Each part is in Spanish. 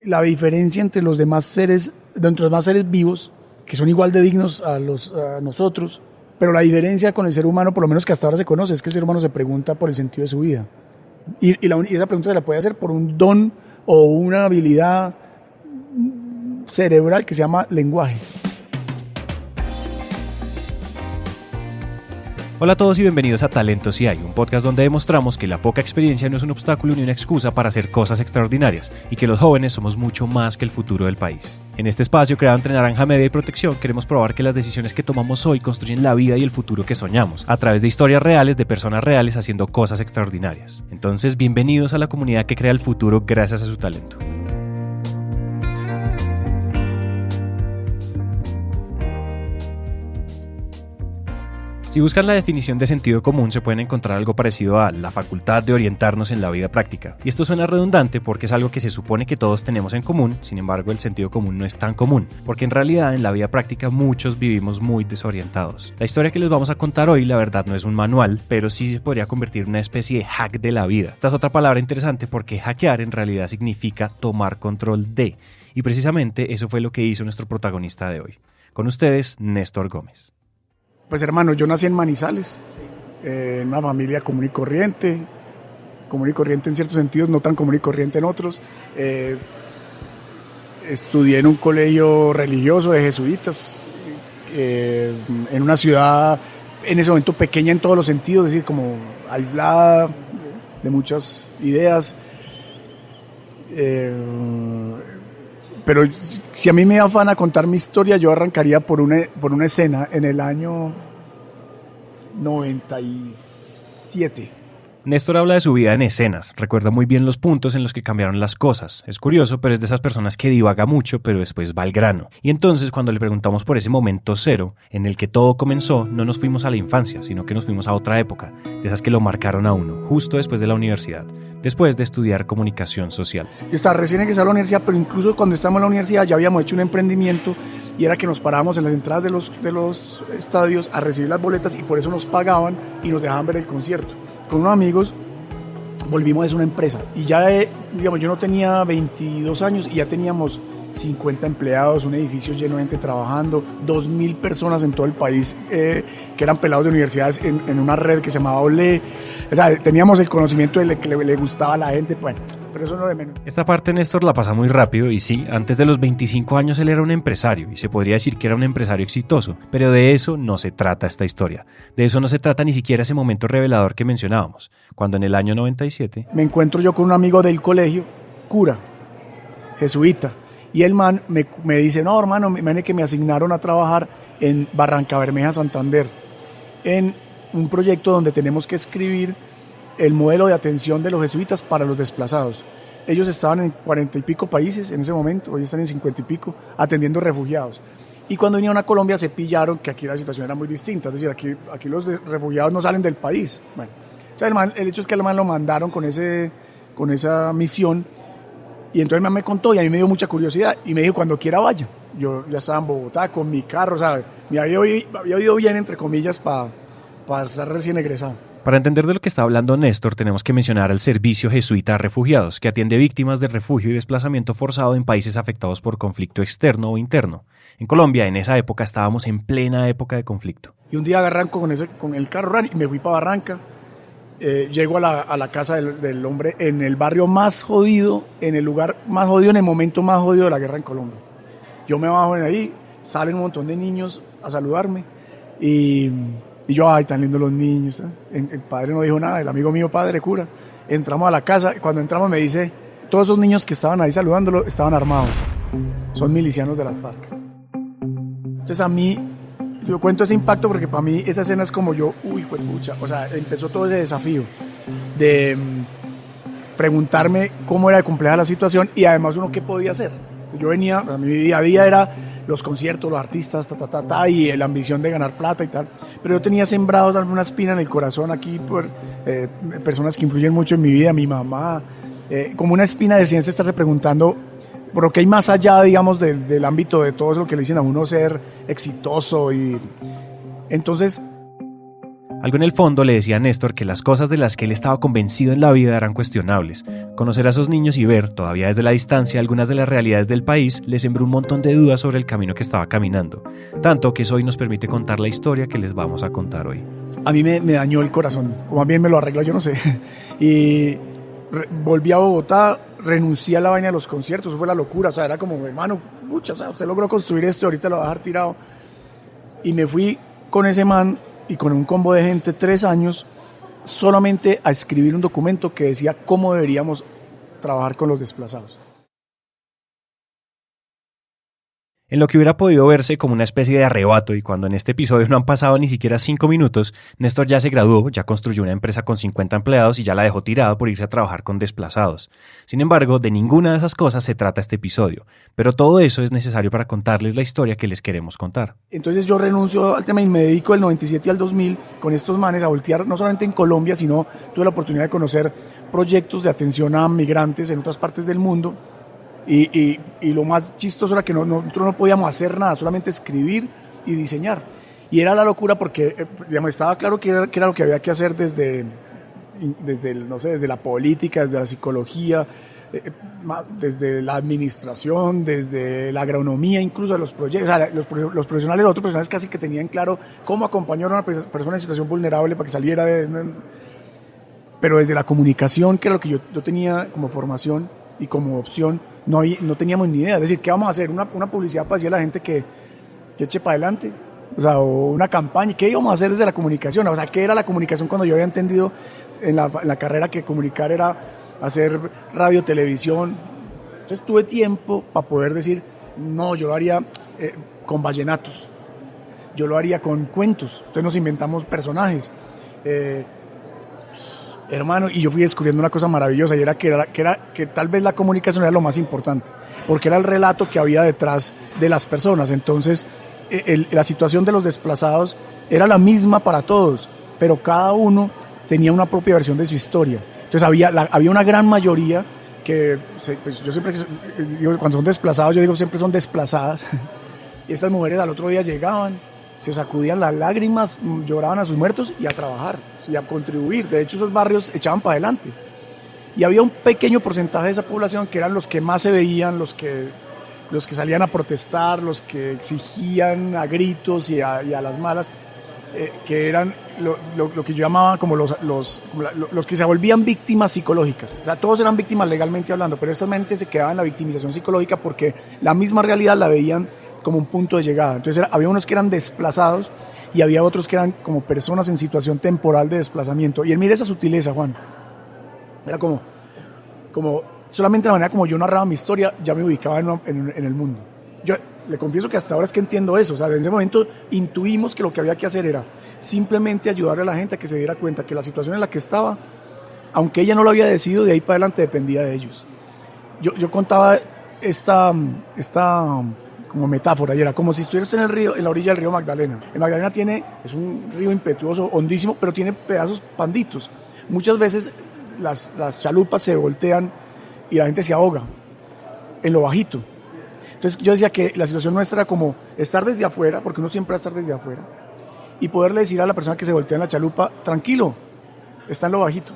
La diferencia entre los demás seres, entre los demás seres vivos, que son igual de dignos a nosotros, pero la diferencia con el ser humano, por lo menos que hasta ahora se conoce, es que el ser humano se pregunta por el sentido de su vida. Y esa pregunta se la puede hacer por un don o una habilidad cerebral que se llama lenguaje. Hola a todos y bienvenidos a Talento Si Hay, un podcast donde demostramos que la poca experiencia no es un obstáculo ni una excusa para hacer cosas extraordinarias y que los jóvenes somos mucho más que el futuro del país. En este espacio creado entre Naranja Media y Protección queremos probar que las decisiones que tomamos hoy construyen la vida y el futuro que soñamos, a través de historias reales de personas reales haciendo cosas extraordinarias. Entonces, bienvenidos a la comunidad que crea el futuro gracias a su talento. Si buscan la definición de sentido común, se pueden encontrar algo parecido a la facultad de orientarnos en la vida práctica. Y esto suena redundante porque es algo que se supone que todos tenemos en común, sin embargo el sentido común no es tan común, porque en realidad en la vida práctica muchos vivimos muy desorientados. La historia que les vamos a contar hoy, la verdad, no es un manual, pero sí se podría convertir en una especie de hack de la vida. Esta es otra palabra interesante porque hackear en realidad significa tomar control de, y precisamente eso fue lo que hizo nuestro protagonista de hoy. Con ustedes, Néstor Gómez. Pues hermano, yo nací en Manizales, en una familia común y corriente en ciertos sentidos, no tan común y corriente en otros. Estudié en un colegio religioso de jesuitas, en una ciudad en ese momento pequeña en todos los sentidos, es decir, como aislada de muchas ideas. Pero si a mí me afana contar mi historia, yo arrancaría por una escena en el año 97. Néstor habla de su vida en escenas, recuerda muy bien los puntos en los que cambiaron las cosas. Es curioso, pero es de esas personas que divaga mucho, pero después va al grano. Y entonces, cuando le preguntamos por ese momento cero, en el que todo comenzó, no nos fuimos a la infancia, sino que nos fuimos a otra época, de esas que lo marcaron a uno, justo después de la universidad, después de estudiar comunicación social. Yo estaba recién egresado a la universidad, pero incluso cuando estábamos en la universidad ya habíamos hecho un emprendimiento y era que nos parábamos en las entradas de los estadios a recibir las boletas y por eso nos pagaban y nos dejaban ver el concierto. Con unos amigos volvimos a ser una empresa y ya, digamos, yo no tenía 22 años y ya teníamos 50 empleados, un edificio lleno de gente trabajando, 2.000 personas en todo el país que eran pelados de universidades en una red que se llamaba Olé. O sea, teníamos el conocimiento de lo que le gustaba a la gente, bueno, pero eso no de menos. Esta parte Néstor la pasa muy rápido y sí, antes de los 25 años él era un empresario y se podría decir que era un empresario exitoso, pero de eso no se trata esta historia. De eso no se trata ni siquiera ese momento revelador que mencionábamos, cuando en el año 97... Me encuentro yo con un amigo del colegio, cura, jesuita, y el man me dice, no hermano, que me asignaron a trabajar en Barrancabermeja, Santander, en un proyecto donde tenemos que escribir el modelo de atención de los jesuitas para los desplazados. Ellos estaban en 40 y pico países en ese momento, hoy están en 50 y pico, atendiendo refugiados. Y cuando vinieron a Colombia se pillaron que aquí la situación era muy distinta, es decir, aquí los refugiados no salen del país. Bueno, o sea, el hecho es que al man lo mandaron con esa misión. Y entonces me contó y a mí me dio mucha curiosidad y me dijo cuando quiera vaya. Yo ya estaba en Bogotá con mi carro, o sea, me había ido bien entre comillas para estar recién egresado. Para entender de lo que está hablando Néstor tenemos que mencionar al Servicio Jesuita a Refugiados, que atiende víctimas de refugio y desplazamiento forzado en países afectados por conflicto externo o interno. En Colombia en esa época estábamos en plena época de conflicto. Y un día arranco con el carro y me fui para Barranca. Llego a la casa del hombre en el barrio más jodido, en el lugar más jodido, en el momento más jodido de la guerra en Colombia. Yo me bajo en ahí, salen un montón de niños a saludarme y yo, ay, tan lindos los niños. El padre no dijo nada, el amigo mío padre, cura. Entramos a la casa, cuando entramos me dice, todos esos niños que estaban ahí saludándolo estaban armados, son milicianos de las FARC. Entonces a mí, yo cuento ese impacto porque para mí esa escena es como yo, pucha, o sea, empezó todo ese desafío de preguntarme cómo era de compleja la situación y además uno qué podía hacer. Yo venía, mi día a día era los conciertos, los artistas, y la ambición de ganar plata y tal, pero yo tenía sembrado una espina en el corazón aquí por personas que influyen mucho en mi vida, mi mamá, como una espina de siempre estarse preguntando por lo que hay más allá, digamos, del ámbito de todo eso que le dicen a uno ser exitoso. Y entonces Algo en el fondo le decía a Néstor que las cosas de las que él estaba convencido en la vida eran cuestionables. Conocer a esos niños y ver, todavía desde la distancia, algunas de las realidades del país le sembró un montón de dudas sobre el camino que estaba caminando. Tanto que eso hoy nos permite contar la historia que les vamos a contar hoy. A mí me dañó el corazón, o más bien me lo arregló, yo no sé. Y volví a Bogotá, renuncié a la vaina de los conciertos, eso fue la locura, o sea, era como, hermano, pucha, o sea, usted logró construir esto, ahorita lo va a dejar tirado. Y me fui con ese man y con un combo de gente 3 años solamente a escribir un documento que decía cómo deberíamos trabajar con los desplazados. En lo que hubiera podido verse como una especie de arrebato, y cuando en este episodio no han pasado ni siquiera 5 minutos, Néstor ya se graduó, ya construyó una empresa con 50 empleados y ya la dejó tirada por irse a trabajar con desplazados. Sin embargo, de ninguna de esas cosas se trata este episodio, pero todo eso es necesario para contarles la historia que les queremos contar. Entonces yo renuncio al tema y me dedico del 97 al 2000 con estos manes a voltear, no solamente en Colombia, sino tuve la oportunidad de conocer proyectos de atención a migrantes en otras partes del mundo. Y lo más chistoso era que nosotros no podíamos hacer nada, solamente escribir y diseñar. Y era la locura porque digamos, estaba claro que era lo que había que hacer desde la política, desde la psicología, desde la administración, desde la agronomía, incluso de los proyectos. O sea, los profesionales, los otros profesionales casi que tenían claro cómo acompañar a una persona en situación vulnerable para que saliera Pero desde la comunicación, que era lo que yo tenía como formación y como opción, no teníamos ni idea. Es decir, ¿qué vamos a hacer? ¿Una publicidad para decirle a la gente que eche para adelante? O sea, o una campaña. ¿Qué íbamos a hacer desde la comunicación? O sea, ¿qué era la comunicación cuando yo había entendido en la carrera que comunicar era hacer radio, televisión? Entonces tuve tiempo para poder decir, no, yo lo haría con vallenatos. Yo lo haría con cuentos. Entonces nos inventamos personajes. Hermano, y yo fui descubriendo una cosa maravillosa y era que tal vez la comunicación era lo más importante, porque era el relato que había detrás de las personas. Entonces, la situación de los desplazados era la misma para todos, pero cada uno tenía una propia versión de su historia. Entonces, había una gran mayoría que, pues yo siempre digo, cuando son desplazados, yo digo siempre son desplazadas. Y estas mujeres al otro día llegaban, se sacudían las lágrimas, lloraban a sus muertos y a trabajar, y a contribuir. De hecho, esos barrios echaban para adelante. Y había un pequeño porcentaje de esa población que eran los que más se veían, los que salían a protestar, los que exigían a gritos y a las malas, que eran lo que yo llamaba como los que se volvían víctimas psicológicas. O sea, todos eran víctimas legalmente hablando, pero esta mente se quedaba en la victimización psicológica porque la misma realidad la veían como un punto de llegada. Entonces había unos que eran desplazados y había otros que eran como personas en situación temporal de desplazamiento. Y él mira esa sutileza, Juan. Era como solamente la manera como yo narraba mi historia ya me ubicaba en el mundo. Yo le confieso que hasta ahora es que entiendo eso. O sea, en ese momento intuimos que lo que había que hacer era simplemente ayudarle a la gente a que se diera cuenta que la situación en la que estaba, aunque ella no lo había decidido, de ahí para adelante dependía de ellos. Yo contaba esta como metáfora, y era como si estuvieras en el río, en la orilla del río Magdalena. El Magdalena es un río impetuoso, hondísimo, pero tiene pedazos panditos. Muchas veces las chalupas se voltean y la gente se ahoga en lo bajito. Entonces yo decía que la situación nuestra era como estar desde afuera, porque uno siempre va a estar desde afuera, y poderle decir a la persona que se voltea en la chalupa, tranquilo, está en lo bajito.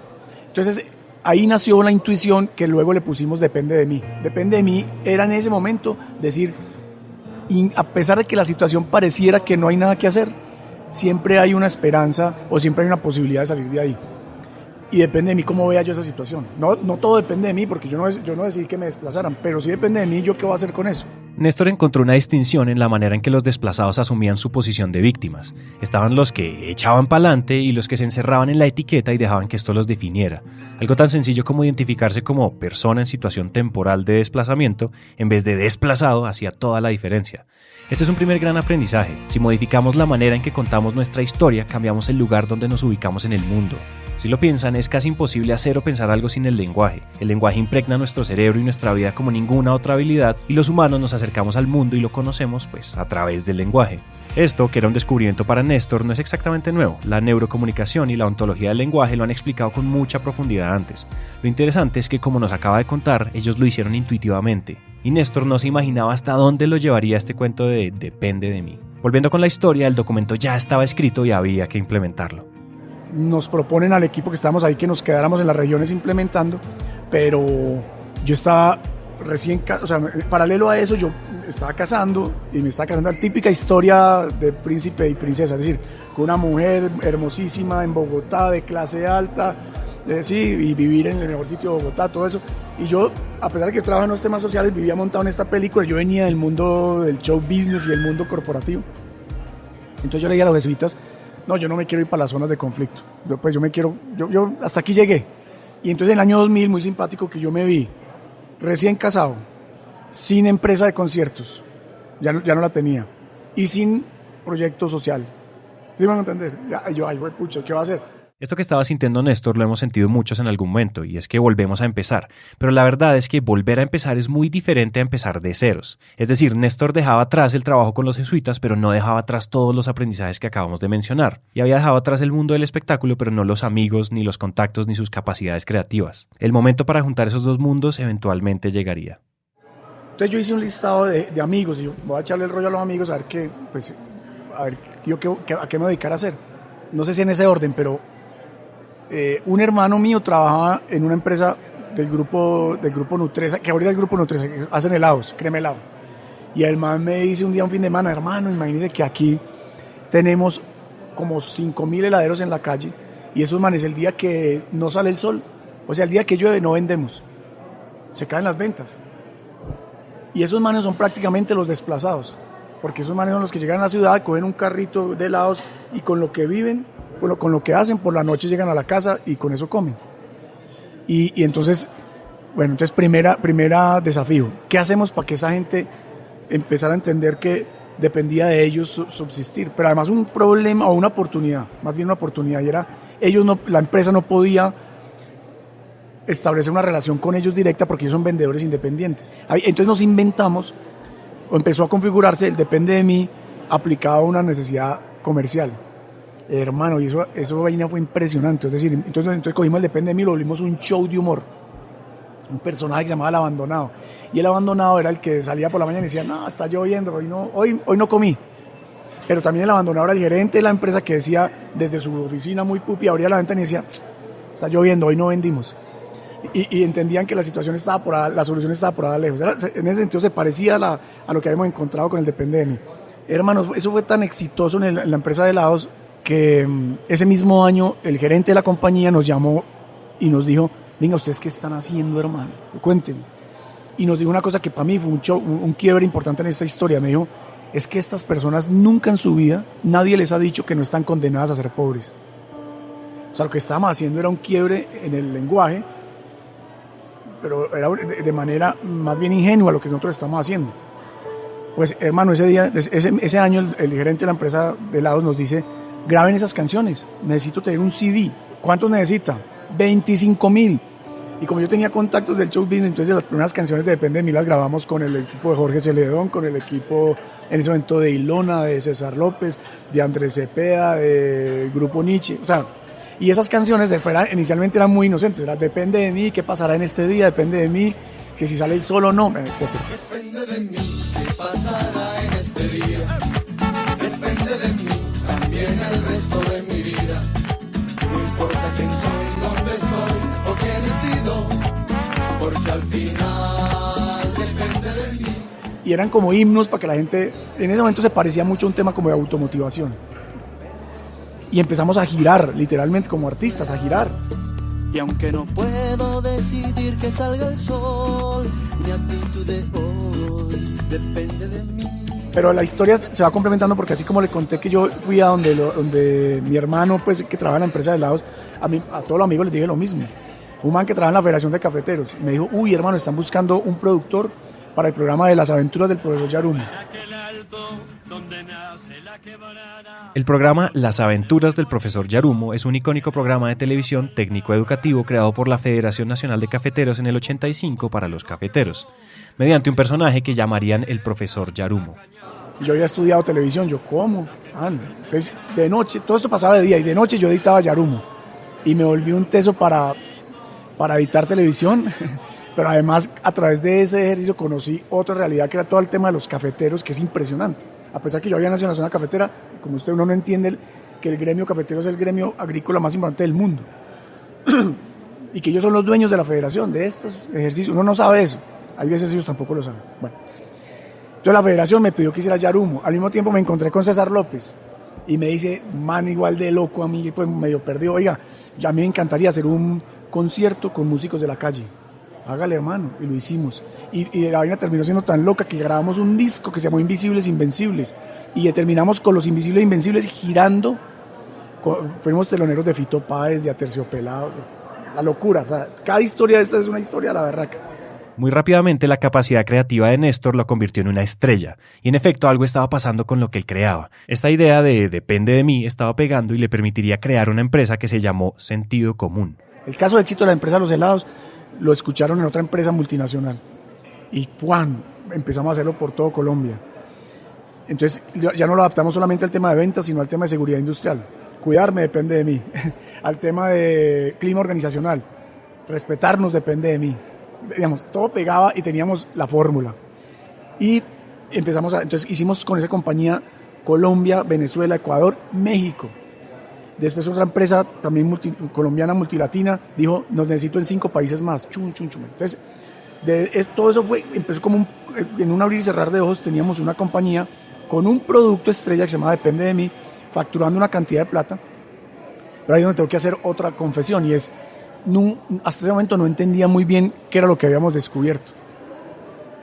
Entonces ahí nació la intuición que luego le pusimos depende de mí. Depende de mí era en ese momento decir, y a pesar de que la situación pareciera que no hay nada que hacer, siempre hay una esperanza o siempre hay una posibilidad de salir de ahí. Y depende de mí cómo vea yo esa situación. No todo depende de mí, porque yo no decidí que me desplazaran, pero sí depende de mí yo qué voy a hacer con eso. Néstor encontró una distinción en la manera en que los desplazados asumían su posición de víctimas. Estaban los que echaban pa'lante y los que se encerraban en la etiqueta y dejaban que esto los definiera. Algo tan sencillo como identificarse como persona en situación temporal de desplazamiento en vez de desplazado hacía toda la diferencia. Este es un primer gran aprendizaje. Si modificamos la manera en que contamos nuestra historia, cambiamos el lugar donde nos ubicamos en el mundo. Si lo piensan, es casi imposible hacer o pensar algo sin el lenguaje. El lenguaje impregna nuestro cerebro y nuestra vida como ninguna otra habilidad, y los humanos nos acercamos al mundo y lo conocemos, pues, a través del lenguaje. Esto, que era un descubrimiento para Néstor, no es exactamente nuevo. La neurocomunicación y la ontología del lenguaje lo han explicado con mucha profundidad antes. Lo interesante es que, como nos acaba de contar, ellos lo hicieron intuitivamente. Y Néstor no se imaginaba hasta dónde lo llevaría este cuento de depende de mí. Volviendo con la historia, el documento ya estaba escrito y había que implementarlo. nos proponen al equipo que estábamos ahí que nos quedáramos en las regiones implementando, pero yo estaba recién, o sea, paralelo a eso yo estaba casando y me estaba casando la típica historia de príncipe y princesa, es decir, con una mujer hermosísima en Bogotá, de clase alta, sí, y vivir en el mejor sitio de Bogotá, todo eso. Y yo, a pesar de que yo trabajo en los temas sociales, vivía montado en esta película, yo venía del mundo del show business y del mundo corporativo. Entonces yo le dije a los jesuitas, no, yo no me quiero ir para las zonas de conflicto, yo me quiero, yo hasta aquí llegué. Y entonces en el año 2000, muy simpático, que yo me vi recién casado, sin empresa de conciertos, ya no la tenía, y sin proyecto social. ¿Sí me van a entender? Yo, ay, pucha, ¿qué va a hacer? Esto que estaba sintiendo Néstor lo hemos sentido muchos en algún momento, y es que volvemos a empezar. Pero la verdad es que volver a empezar es muy diferente a empezar de ceros. Es decir, Néstor dejaba atrás el trabajo con los jesuitas, pero no dejaba atrás todos los aprendizajes que acabamos de mencionar. Y había dejado atrás el mundo del espectáculo, pero no los amigos, ni los contactos, ni sus capacidades creativas. El momento para juntar esos dos mundos eventualmente llegaría. Entonces yo hice un listado de amigos, y yo voy a echarle el rollo a los amigos a ver qué, pues, a ver yo a qué me dedicar a hacer. No sé si en ese orden, pero un hermano mío trabajaba en una empresa del grupo Nutresa, que ahorita es el grupo Nutresa, que hacen helados, crema helado. Y el man me dice un día, un fin de semana, hermano, imagínese que aquí tenemos como 5.000 heladeros en la calle, y esos manes, el día que no sale el sol, o sea, el día que llueve, no vendemos. Se caen las ventas. Y esos manes son prácticamente los desplazados, porque esos manes son los que llegan a la ciudad, cogen un carrito de helados y con lo que viven, con lo que hacen, por la noche llegan a la casa y con eso comen. Y entonces, bueno, entonces primera desafío, ¿qué hacemos para que esa gente empezara a entender que dependía de ellos subsistir? Pero además un problema o una oportunidad, más bien una oportunidad, y era, la empresa no podía establecer una relación con ellos directa porque ellos son vendedores independientes. Entonces nos inventamos, o empezó a configurarse el depende de mí aplicado a una necesidad comercial. Hermano, y eso vaina fue impresionante. Es decir, entonces cogimos el depende de mí y lo volvimos un show de humor. Un personaje que se llamaba El Abandonado. Y el abandonado era el que salía por la mañana y decía, no, está lloviendo, hoy no comí. Pero también el abandonado era el gerente de la empresa que decía, desde su oficina muy pupi, abría la ventana y decía, está lloviendo, hoy no vendimos. Y entendían que la situación estaba la solución estaba por allá lejos. En ese sentido se parecía a lo que habíamos encontrado con el depende de mí. Hermanos, eso fue tan exitoso en la empresa de helados que ese mismo año el gerente de la compañía nos llamó y nos dijo, venga, ¿ustedes qué están haciendo, hermano? Cuéntenme. Y nos dijo una cosa que para mí fue un quiebre importante en esta historia. Me dijo, es que estas personas nunca en su vida, nadie les ha dicho que no están condenadas a ser pobres. O sea, lo que estábamos haciendo era un quiebre en el lenguaje, pero era de manera más bien ingenua lo que nosotros estamos haciendo. Pues, hermano, ese año el gerente de la empresa de helados nos dice, graben esas canciones, necesito tener un CD. ¿Cuántos necesita? 25.000. Y como yo tenía contactos del show business, entonces las primeras canciones de Depende de mí las grabamos con el equipo de Jorge Celedón, con el equipo en ese momento de Ilona, de César López, de Andrés Cepeda, del grupo Nietzsche. O sea, y esas canciones inicialmente eran muy inocentes. Era Depende de mí, qué pasará en este día, depende de mí, que si sale el sol o no, etc. Depende de mí, qué pasará en este día. Depende de mí, también el resto de mi vida. No importa quién soy, dónde estoy o quién he sido, porque al final depende de mí. Y eran como himnos para que la gente, en ese momento se parecía mucho a un tema como de automotivación. Y empezamos a girar, literalmente como artistas, a girar. Y aunque no puedo decidir que salga el sol, mi actitud de hoy depende de mí. Pero la historia se va complementando porque así como le conté que yo fui a donde mi hermano, pues, que trabaja en la empresa de helados, a todos los amigos les dije lo mismo. Un man que trabaja en la Federación de Cafeteros me dijo, uy, hermano, están buscando un productor para el programa de las aventuras del profesor Yarumo. El programa Las aventuras del profesor Yarumo es un icónico programa de televisión técnico-educativo creado por la Federación Nacional de Cafeteros en el 85 para los cafeteros, mediante un personaje que llamarían el profesor Yarumo. Yo había estudiado televisión, ¿cómo? Entonces, de noche, todo esto pasaba de día, y de noche yo editaba Yarumo. Y me volví un teso para editar televisión, pero además a través de ese ejercicio conocí otra realidad que era todo el tema de los cafeteros, que es impresionante. A pesar que yo había nacido en una zona cafetera, como uno no entiende que el gremio cafetero es el gremio agrícola más importante del mundo y que ellos son los dueños de la federación, de estos ejercicios. Uno no sabe eso, hay veces ellos tampoco lo saben. Bueno, entonces la federación me pidió que hiciera Yarumo. Al mismo tiempo me encontré con César López y me dice, man, igual de loco a mí, pues medio perdido, oiga, ya a mí me encantaría hacer un concierto con músicos de la calle. Hágale, hermano, y lo hicimos. Y la vaina terminó siendo tan loca que grabamos un disco que se llamó Invisibles Invencibles. Y terminamos con los Invisibles Invencibles girando. Fuimos teloneros de Fito Páez, de Aterciopelado. La locura. O sea, cada historia de esta es una historia de la berraca. Muy rápidamente la capacidad creativa de Néstor lo convirtió en una estrella, y en efecto algo estaba pasando con lo que él creaba. Esta idea de depende de mí estaba pegando y le permitiría crear una empresa que se llamó Sentido Común. El caso de éxito de la empresa Los Helados lo escucharon en otra empresa multinacional y ¡puan! Empezamos a hacerlo por todo Colombia. Entonces ya no lo adaptamos solamente al tema de ventas, sino al tema de seguridad industrial. Cuidarme depende de mí. Al tema de clima organizacional. Respetarnos depende de mí. Digamos, todo pegaba y teníamos la fórmula. Y entonces hicimos con esa compañía Colombia, Venezuela, Ecuador, México. Después otra empresa también colombiana, multilatina, dijo, nos necesito en 5 países más. Entonces, todo eso empezó como en un abrir y cerrar de ojos. Teníamos una compañía con un producto estrella que se llama Depende de mí, facturando una cantidad de plata. Pero ahí es donde tengo que hacer otra confesión, y es, hasta ese momento no entendía muy bien qué era lo que habíamos descubierto.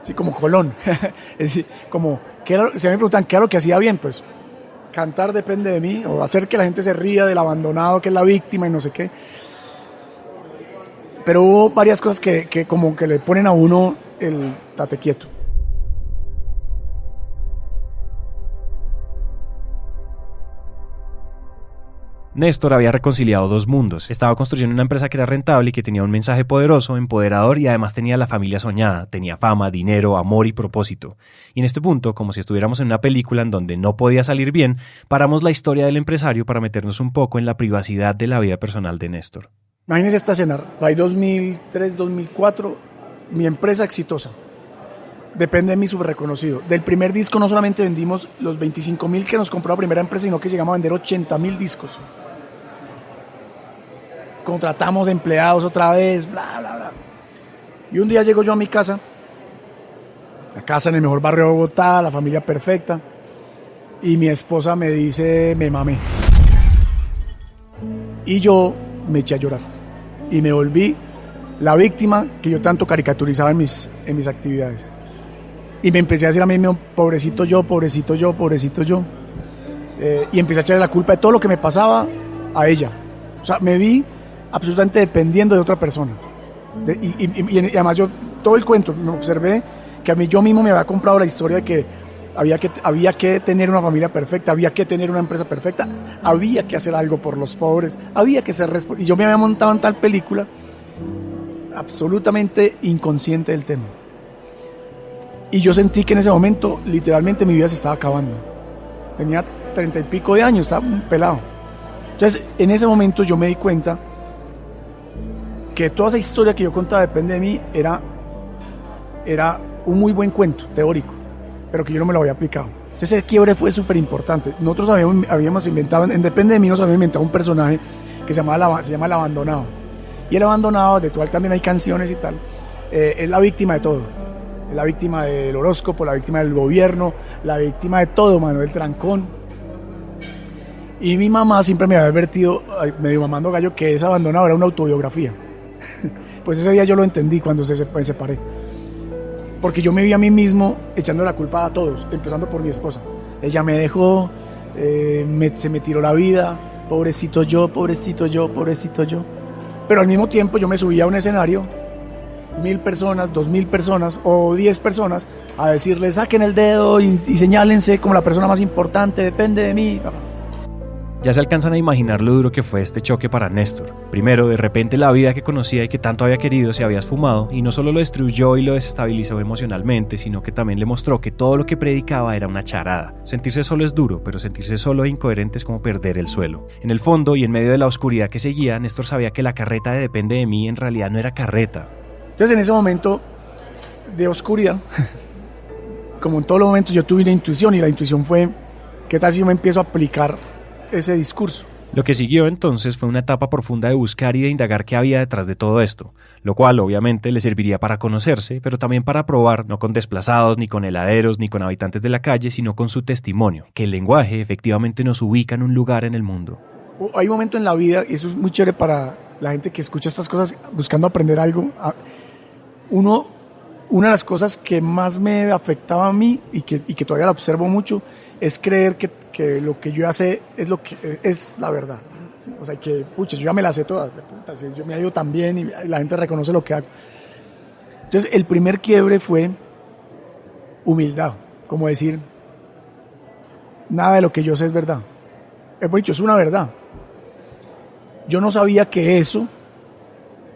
Sí, como Colón. Es decir, como, si a mí me preguntan qué era lo que hacía bien, pues cantar Depende de mí, o hacer que la gente se ría del abandonado que es la víctima y no sé qué. Pero hubo varias cosas que como que le ponen a uno el tate quieto. Néstor había reconciliado 2 mundos. Estaba construyendo una empresa que era rentable y que tenía un mensaje poderoso, empoderador, y además tenía la familia soñada, tenía fama, dinero, amor y propósito. Y en este punto, como si estuviéramos en una película en donde no podía salir bien, paramos la historia del empresario para meternos un poco en la privacidad de la vida personal de Néstor. Imagínense esta escena, ahí 2003, 2004, mi empresa exitosa. Depende de mí, súper reconocido. Del primer disco no solamente vendimos los 25,000 que nos compró la primera empresa, sino que llegamos a vender 80,000 discos. Contratamos empleados otra vez, bla, bla, bla. Y un día llego yo a mi casa, la casa en el mejor barrio de Bogotá, la familia perfecta, y mi esposa me dice, me mamé. Y yo me eché a llorar. Y me volví la víctima que yo tanto caricaturizaba en mis actividades. Y me empecé a decir a mí mismo, pobrecito yo, pobrecito yo, pobrecito yo. Y empecé a echarle la culpa de todo lo que me pasaba a ella. O sea, me vi absolutamente dependiendo de otra persona. Y además yo, todo el cuento, me observé que a mí yo mismo me había comprado la historia de que había que tener una familia perfecta, había que tener una empresa perfecta, había que hacer algo por los pobres, había que ser responsable. Y yo me había montado en tal película absolutamente inconsciente del tema. Y yo sentí que en ese momento, literalmente, mi vida se estaba acabando. Tenía 30 y pico de años, estaba un pelado. Entonces, en ese momento yo me di cuenta que toda esa historia que yo contaba Depende de mí era un muy buen cuento teórico, pero que yo no me lo había aplicado. Entonces ese quiebre fue súper importante. Nosotros habíamos inventado, en Depende de mí nos habíamos inventado un personaje que se llama El Abandonado. Y el abandonado, de cual también hay canciones y tal, es la víctima de todo. Es la víctima del horóscopo, la víctima del gobierno, la víctima de todo, mano, del trancón. Y mi mamá siempre me había advertido, medio mamando gallo, que ese abandonado era una autobiografía. Pues ese día yo lo entendí cuando me separé. Porque yo me vi a mí mismo echando la culpa a todos, empezando por mi esposa. Ella me dejó, se me tiró la vida, pobrecito yo, pobrecito yo, pobrecito yo. Pero al mismo tiempo yo me subía a un escenario, 1,000 personas, 2,000 personas o 10 personas, a decirles saquen el dedo y señálense como la persona más importante, depende de mí. Ya se alcanzan a imaginar lo duro que fue este choque para Néstor. Primero, de repente la vida que conocía y que tanto había querido se había esfumado, y no solo lo destruyó y lo desestabilizó emocionalmente, sino que también le mostró que todo lo que predicaba era una charada. Sentirse solo es duro, pero sentirse solo e incoherente es como perder el suelo. En el fondo, y en medio de la oscuridad que seguía, Néstor sabía que la carreta de Depende de mí en realidad no era carreta. Entonces, en ese momento de oscuridad, como en todos los momentos, yo tuve una intuición, y la intuición fue, ¿qué tal si yo me empiezo a aplicar ese discurso. Lo que siguió entonces fue una etapa profunda de buscar y de indagar qué había detrás de todo esto, lo cual obviamente le serviría para conocerse, pero también para probar, no con desplazados, ni con heladeros, ni con habitantes de la calle, sino con su testimonio, que el lenguaje efectivamente nos ubica en un lugar en el mundo. Hay un momento en la vida, y eso es muy chévere para la gente que escucha estas cosas buscando aprender algo. Una de las cosas que más me afectaba a mí y que todavía la observo mucho es creer que lo que yo sé es lo que es la verdad. ¿Sí? O sea, que, pucha, yo ya me la sé todas. Puta, ¿sí? Yo me ha ido tan bien y la gente reconoce lo que hago. Entonces, el primer quiebre fue humildad. Como decir, nada de lo que yo sé es verdad. He dicho, es una verdad. Yo no sabía que eso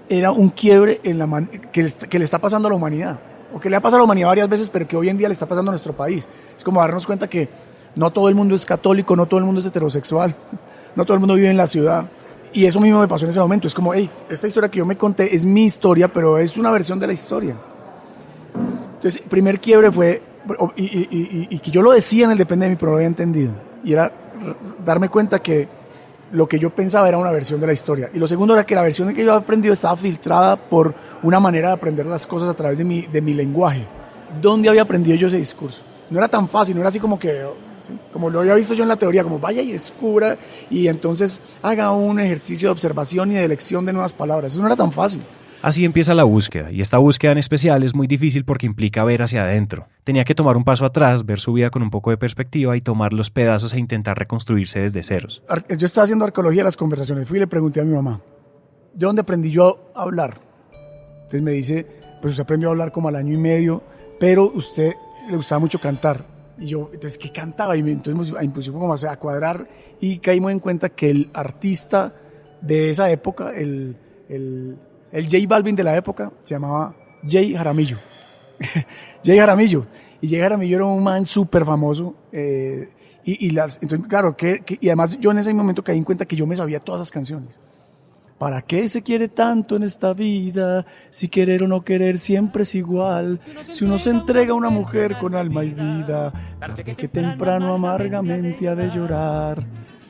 era un quiebre en que le está pasando a la humanidad. O que le ha pasado a la humanidad varias veces, pero que hoy en día le está pasando a nuestro país. Es como darnos cuenta que no todo el mundo es católico, no todo el mundo es heterosexual, no todo el mundo vive en la ciudad. Y eso mismo me pasó en ese momento. Es como, hey, esta historia que yo me conté es mi historia, pero es una versión de la historia. Entonces, el primer quiebre fue, y que yo lo decía en el Depende de mí, pero no lo había entendido. Y era darme cuenta que lo que yo pensaba era una versión de la historia. Y lo segundo era que la versión que yo había aprendido estaba filtrada por una manera de aprender las cosas a través de mi lenguaje. ¿Dónde había aprendido yo ese discurso? No era tan fácil, no era así como que, ¿sí? Como lo había visto yo en la teoría, como vaya y descubra y entonces haga un ejercicio de observación y de elección de nuevas palabras. Eso no era tan fácil. Así empieza la búsqueda, y esta búsqueda en especial es muy difícil porque implica ver hacia adentro. Tenía que tomar un paso atrás, ver su vida con un poco de perspectiva y tomar los pedazos e intentar reconstruirse desde ceros. Yo estaba haciendo arqueología de las conversaciones, fui y le pregunté a mi mamá, ¿de dónde aprendí yo a hablar? Entonces me dice, pues usted aprendió a hablar como al año y medio, pero usted le gustaba mucho cantar. Y yo, entonces, ¿qué cantaba? Y entonces me pusimos como a cuadrar y caímos en cuenta que el artista de esa época, el J Balvin de la época, se llamaba Jay Jaramillo. Jay Jaramillo. Y Jay Jaramillo era un man súper famoso. Entonces, claro, y además yo en ese momento caí en cuenta que yo me sabía todas esas canciones. ¿Para qué se quiere tanto en esta vida? Si querer o no querer siempre es igual. Si uno se entrega a una mujer con alma y vida, tarde que temprano amargamente ha de llorar.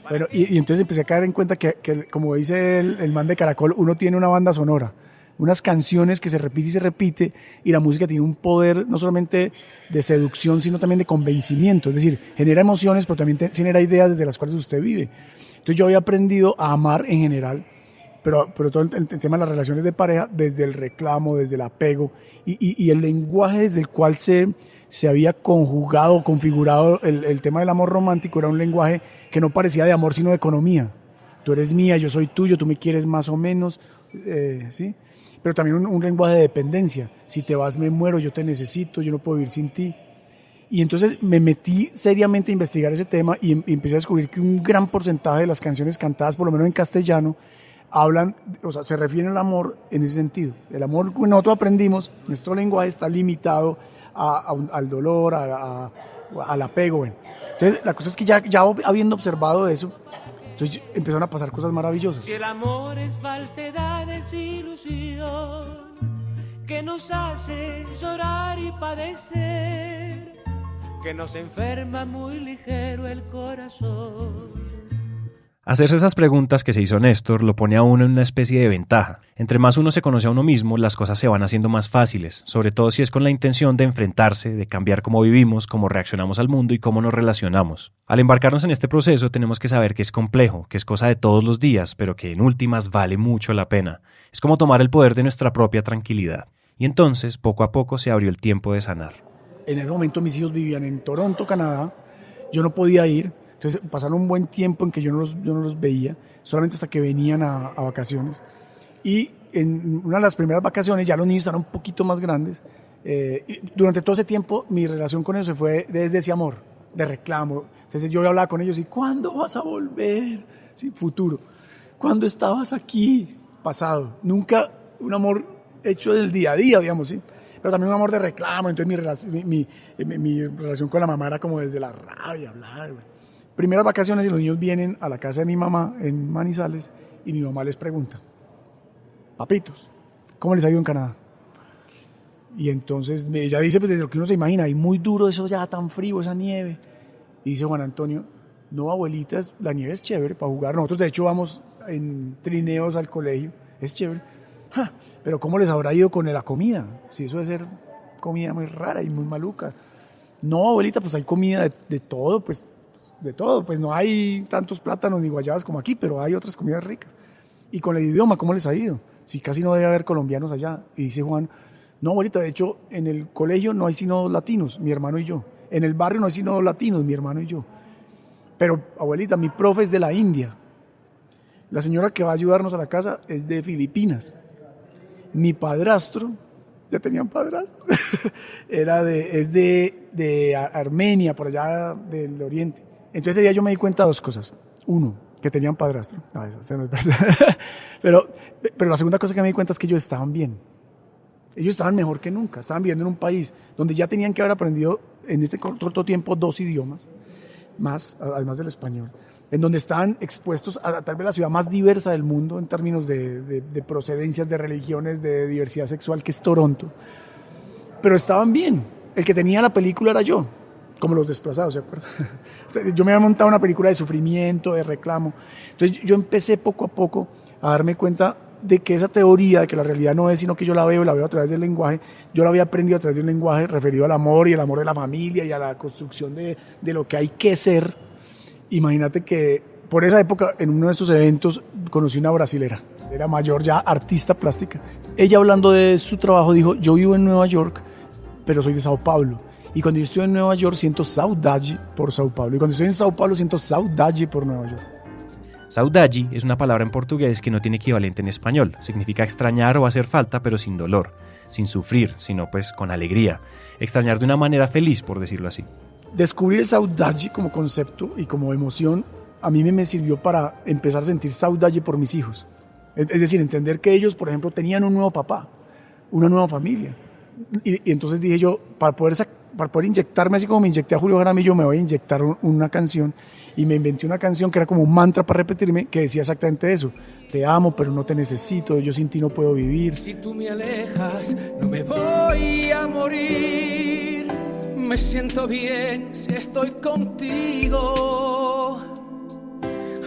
Bueno, y entonces empecé a caer en cuenta que como dice el man de Caracol, uno tiene una banda sonora, unas canciones que se repite y se repite, y la música tiene un poder no solamente de seducción, sino también de convencimiento. Es decir, genera emociones, pero también genera ideas desde las cuales usted vive. Entonces yo había aprendido a amar en general, pero todo el tema de las relaciones de pareja, desde el reclamo, desde el apego, y el lenguaje desde el cual se había conjugado, configurado el tema del amor romántico, era un lenguaje que no parecía de amor, sino de economía. Tú eres mía, yo soy tuyo, tú me quieres más o menos, ¿sí? Pero también un lenguaje de dependencia. Si te vas, me muero, yo te necesito, yo no puedo vivir sin ti. Y entonces me metí seriamente a investigar ese tema y empecé a descubrir que un gran porcentaje de las canciones cantadas, por lo menos en castellano, hablan, o sea, se refieren al amor en ese sentido. El amor que nosotros aprendimos, nuestro lenguaje está limitado al dolor, al apego. Bueno. Entonces, la cosa es que ya habiendo observado eso, entonces empezaron a pasar cosas maravillosas. Si el amor es falsedad, es ilusión que nos hace llorar y padecer, que nos enferma muy ligero el corazón. Hacerse esas preguntas que se hizo Néstor lo pone a uno en una especie de ventaja. Entre más uno se conoce a uno mismo, las cosas se van haciendo más fáciles, sobre todo si es con la intención de enfrentarse, de cambiar cómo vivimos, cómo reaccionamos al mundo y cómo nos relacionamos. Al embarcarnos en este proceso tenemos que saber que es complejo, que es cosa de todos los días, pero que en últimas vale mucho la pena. Es como tomar el poder de nuestra propia tranquilidad. Y entonces, poco a poco se abrió el tiempo de sanar. En el momento mis hijos vivían en Toronto, Canadá, yo no podía ir. Entonces pasaron un buen tiempo en que yo no los veía, solamente hasta que venían a vacaciones. Y en una de las primeras vacaciones ya los niños estaban un poquito más grandes. Durante todo ese tiempo mi relación con ellos se fue desde ese amor, de reclamo. Entonces yo hablaba con ellos y ¿cuándo vas a volver? Sí, futuro. ¿Cuándo estabas aquí? Pasado. Nunca un amor hecho del día a día, digamos, ¿sí? Pero también un amor de reclamo. Entonces mi relación con la mamá era como desde la rabia, hablar, güey. Primeras vacaciones y los niños vienen a la casa de mi mamá en Manizales y mi mamá les pregunta, papitos, ¿cómo les ha ido en Canadá? Y entonces ella dice, pues desde lo que uno se imagina, y muy duro eso ya, tan frío, esa nieve. Y dice Juan Antonio, No, abuelita, la nieve es chévere para jugar. Nosotros de hecho vamos en trineos al colegio, es chévere. ¡Ja! Pero ¿cómo les habrá ido con la comida? Si eso debe ser comida muy rara y muy maluca. No, abuelita, pues hay comida de todo, pues de todo. Pues no hay tantos plátanos ni guayabas como aquí, pero hay otras comidas ricas. Y con el idioma, ¿cómo les ha ido? Si casi no debe haber colombianos allá. Y dice Juan, no, abuelita, de hecho, en el colegio no hay sino 2 latinos, mi hermano y yo. En el barrio no hay sino 2 latinos, mi hermano y yo. Pero, abuelita, mi profe es de la India. La señora que va a ayudarnos a la casa es de Filipinas. Mi padrastro, ya tenían padrastro, es de Armenia, por allá del Oriente. Entonces ese día yo me di cuenta de 2 cosas. Uno, que tenían padrastro. No, eso no es verdad. Pero la segunda cosa que me di cuenta es que ellos estaban bien. Ellos estaban mejor que nunca. Estaban viviendo en un país donde ya tenían que haber aprendido en este corto tiempo 2 idiomas, más, además del español, en donde estaban expuestos a tal vez la ciudad más diversa del mundo en términos de procedencias, de religiones, de diversidad sexual, que es Toronto. Pero estaban bien. El que tenía la película era yo, como Los Desplazados, ¿se acuerdan? Yo me había montado una película de sufrimiento, de reclamo. Entonces yo empecé poco a poco a darme cuenta de que esa teoría de que la realidad no es sino que yo la veo a través del lenguaje, yo la había aprendido a través de un lenguaje referido al amor y el amor de la familia y a la construcción de lo que hay que ser. Imagínate que por esa época, en uno de estos eventos, conocí una brasilera, era mayor ya, artista plástica. Ella, hablando de su trabajo, dijo, yo vivo en Nueva York, pero soy de Sao Paulo. Y cuando yo estoy en Nueva York siento saudade por Sao Paulo. Y cuando estoy en Sao Paulo siento saudade por Nueva York. Saudade es una palabra en portugués que no tiene equivalente en español. Significa extrañar o hacer falta, pero sin dolor, sin sufrir, sino pues con alegría. Extrañar de una manera feliz, por decirlo así. Descubrir el saudade como concepto y como emoción a mí me sirvió para empezar a sentir saudade por mis hijos. Es decir, entender que ellos, por ejemplo, tenían un nuevo papá, una nueva familia. Y entonces dije yo, para poder inyectarme así como me inyecté a Julio Jaramillo, me voy a inyectar una canción. Y me inventé una canción que era como un mantra para repetirme, que decía exactamente eso. Te amo, pero no te necesito, yo sin ti no puedo vivir. Si tú me alejas, no me voy a morir. Me siento bien si estoy contigo.